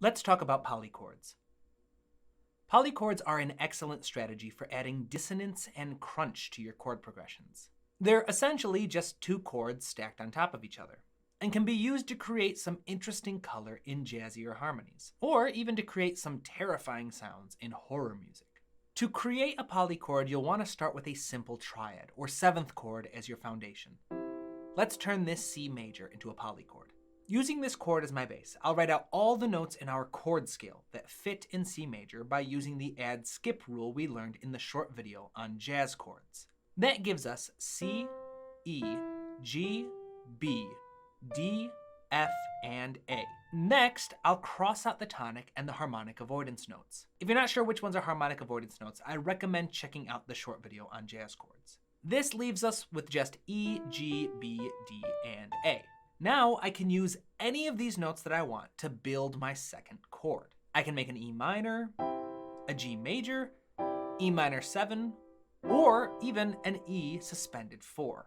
Let's talk about polychords. Polychords are an excellent strategy for adding dissonance and crunch to your chord progressions. They're essentially just two chords stacked on top of each other, and can be used to create some interesting color in jazzier harmonies, or even to create some terrifying sounds in horror music. To create a polychord, you'll want to start with a simple triad, or seventh chord, as your foundation. Let's turn this C major into a polychord. Using this chord as my base, I'll write out all the notes in our chord scale that fit in C major by using the add skip rule we learned in the short video on jazz chords. That gives us C, E, G, B, D, F, and A. Next, I'll cross out the tonic and the harmonic avoidance notes. If you're not sure which ones are harmonic avoidance notes, I recommend checking out the short video on jazz chords. This leaves us with just E, G, B, D, and A. Now I can use any of these notes that I want to build my second chord. I can make an E minor, a G major, E minor 7, or even an E suspended 4.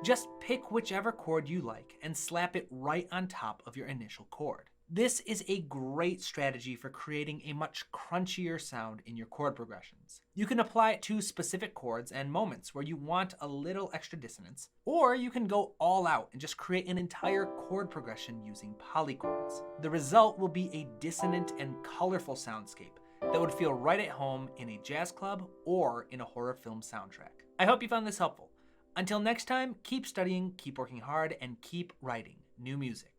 Just pick whichever chord you like and slap it right on top of your initial chord. This is a great strategy for creating a much crunchier sound in your chord progressions. You can apply it to specific chords and moments where you want a little extra dissonance, or you can go all out and just create an entire chord progression using polychords. The result will be a dissonant and colorful soundscape that would feel right at home in a jazz club or in a horror film soundtrack. I hope you found this helpful. Until next time, keep studying, keep working hard, and keep writing new music.